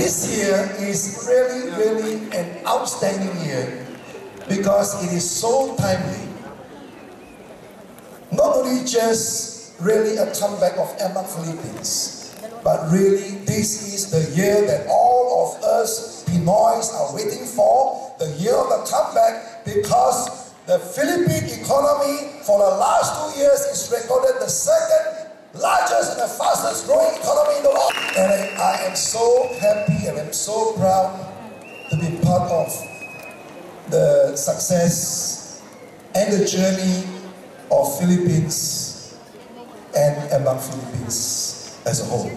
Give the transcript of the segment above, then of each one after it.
This year is really an outstanding year because it is so timely. Not only just really a comeback of PICC Philippines, but really this is the year that all of us Pinoys are waiting for, the year of the comeback, because the Philippine economy for the last 2 years is recorded the second largest and the fastest growing economy in the world. And I am so happy and I'm so proud to be part of the success and the journey of Philippines and PICC Philippines as a whole.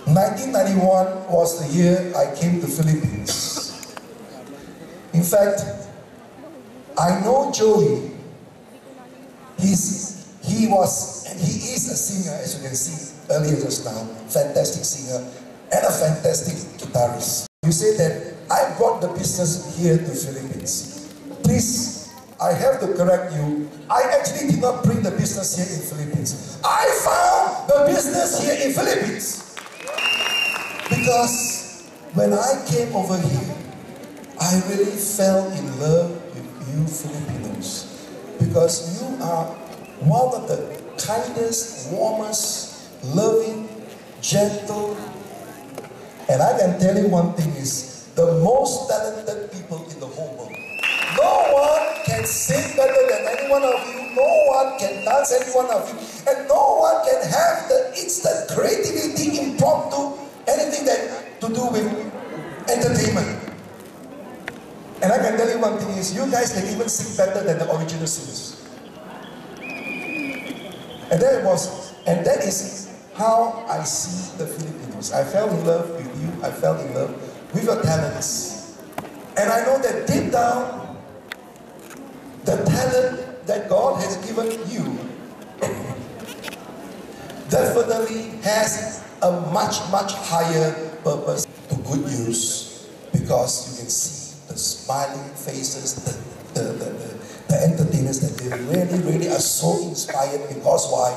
1991 was the year I came to Philippines. In fact, I know Joey. He was and he is a singer, as you can see earlier just now. Fantastic singer and a fantastic guitarist. You say that I brought the business here to Philippines. Please, I have to correct you. I actually did not bring the business here in Philippines. I found the business here in Philippines. Because when I came over here, I really fell in love with you Filipinos. Because you are one of the kindest, warmest, loving, gentle, and I can tell you one thing is, the most talented people in the whole world. No one can sing better than any one of you, no one can dance any one of you, and no one can have the instant creativity, impromptu, anything that to do with entertainment. And I can tell you one thing is, you guys can even sing better than the original singers. And that is how I see the Filipinos. I fell in love with you, I fell in love with your talents. And I know that deep down, the talent that God has given you definitely has a much higher purpose to good use, because you can see the smiling faces, the entertainers, that they really are so inspired, because why?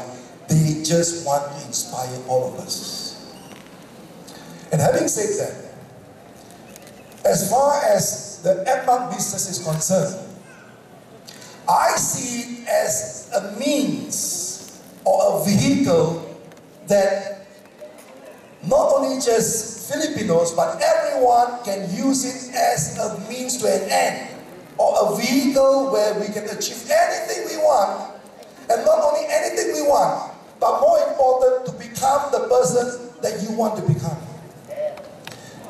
They just want to inspire all of us. And having said that, as far as the PICC business is concerned, I see it as a means or a vehicle that not only just Filipinos, but everyone can use it as a means to an end, or a vehicle where we can achieve anything we want, and not only anything we want, but more important, to become the person that you want to become.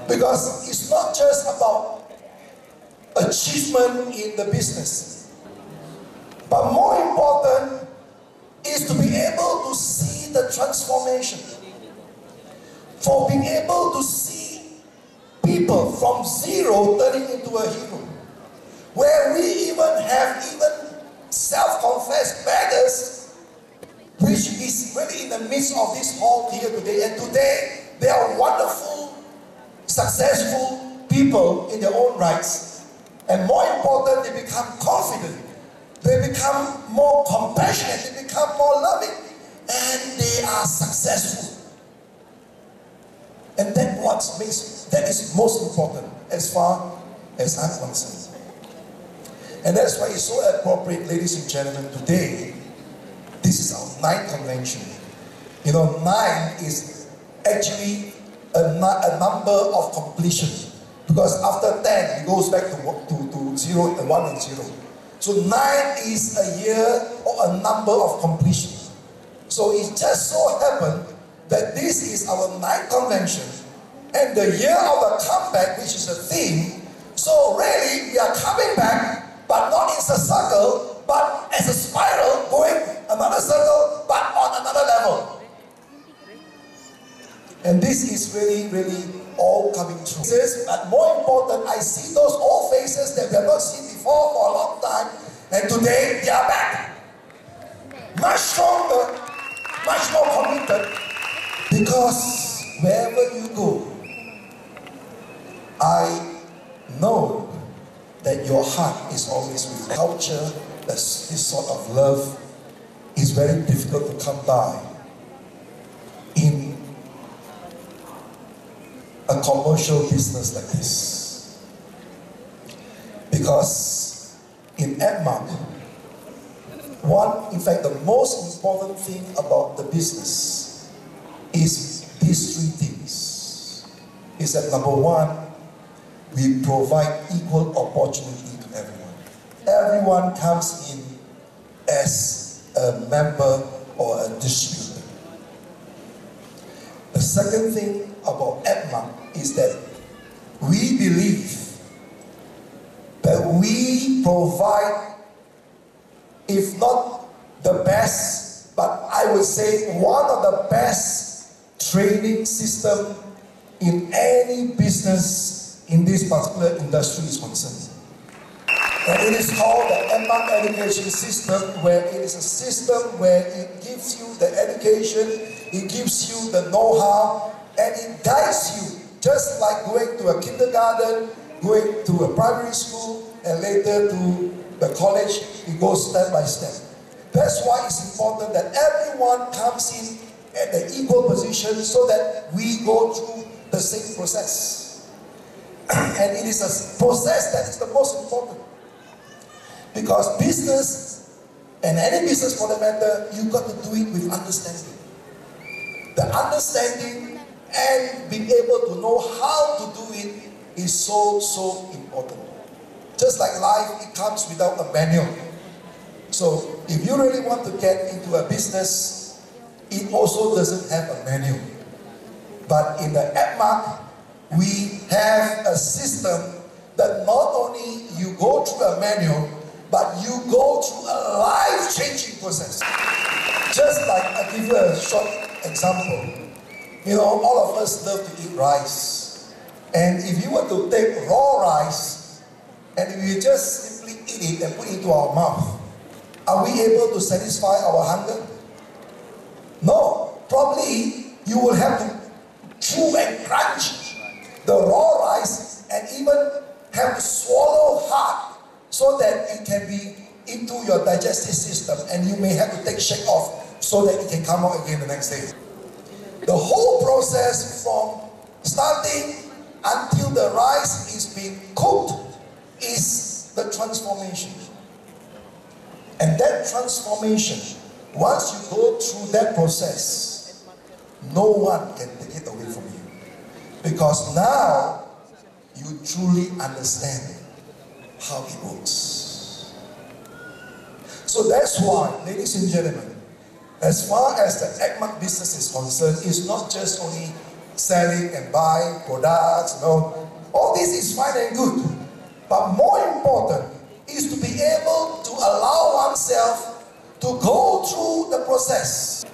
Because it's not just about achievement in the business, but more important is to be able to see the transformation. For being able to see people from zero turning into a hero. Where we even have self-confessed beggars, which is really in the midst of this hall here today. And today, they are wonderful, successful people in their own rights. And more important, they become confident. They become more compassionate. They become more loving. And they are successful. And that is most important as far as I'm concerned. And that's why it's so appropriate, ladies and gentlemen, today, this is our 9th convention. You know, 9 is actually a number of completion. Because after 10, it goes back to 0 and 1 and 0. So 9 is a year or a number of completion. So it just so happened that this is our 9th convention and the year of the comeback, which is the theme. So really, we are coming back, but not in a circle, but as a spiral, going another circle, but on another level. And this is really all coming true. But more important, I see those old faces that we have not seen before for a long time, and today they are back. Much stronger, much more committed, because wherever you go, I know that your heart is always with culture. This sort of love is very difficult to come by in a commercial business like this. Because in AdMark, in fact, the most important thing about the business is these three things. Is that number one, we provide equal opportunity to everyone. Everyone comes in as a member or a distributor. The second thing about AdMark is that we believe that we provide, if not the best, but I would say one of the best training system in any business in this particular industry is concerned. And it is called the AdMark education system, where it is a system where it gives you the education, it gives you the know-how, and it guides you, just like going to a kindergarten, going to a primary school, and later to the college. It goes step by step. That's why it's important that everyone comes in at the equal position so that we go through the same process. And it is a process that is the most important. Because business, and any business for that matter, you've got to do it with understanding. The understanding and being able to know how to do it is so important. Just like life, it comes without a manual. So if you really want to get into a business, it also doesn't have a manual. But in the AdMark, we have a system that not only you go through a manual, but you go through a life-changing process. Just like, I'll give you a short example. You know, all of us love to eat rice. And if you were to take raw rice, and we just simply eat it and put it into our mouth, are we able to satisfy our hunger? No. Probably you will have to chew and crunch the raw rice and even have to swallow hard so that it can be into your digestive system, and you may have to take shake off so that it can come out again the next day. The whole process from starting until the rice is being cooked is the transformation. And that transformation, once you go through that process, no one can take it away from you. Because now you truly understand how it works. So that's why, ladies and gentlemen, as far as the AdMark business is concerned, it's not just only selling and buying products, all this is fine and good. But more important is to be able to allow oneself to go through the process.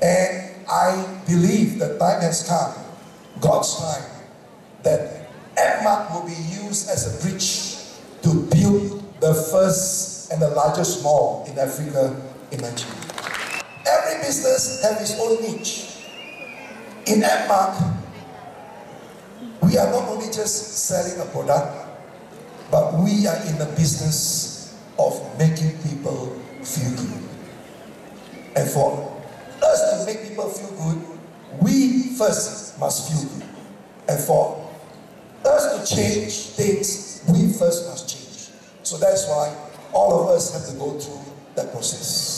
And I believe the time has come, God's time, that AdMark will be used as a bridge to build the first and the largest mall in Africa in Nigeria. Every business has its own niche. In AdMark, we are not only just selling a product, but we are in the business of making people feel good. And for us to make people feel good, we first must feel good. And for us to change things, we first must change. So that's why all of us have to go through that process.